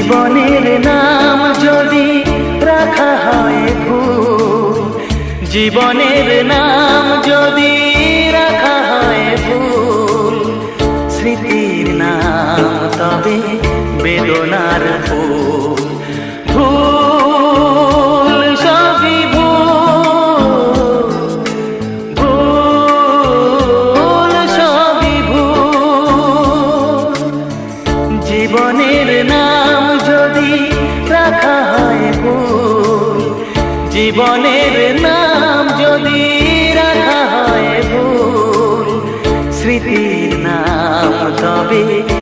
জীবনের নাম যদি রাখা হয় ভুল, জীবনের নাম যদি রাখা হয় ভুল, স্মৃতির নাম তবে বেদনার ফুল। ভুল সবই ভুল, ভুল সবই ভুল। জীবনের নাম যদি রাখা হয় ভুল, জীবনের নাম যদি রাখা হয় ভুল, স্মৃতির নাম তবে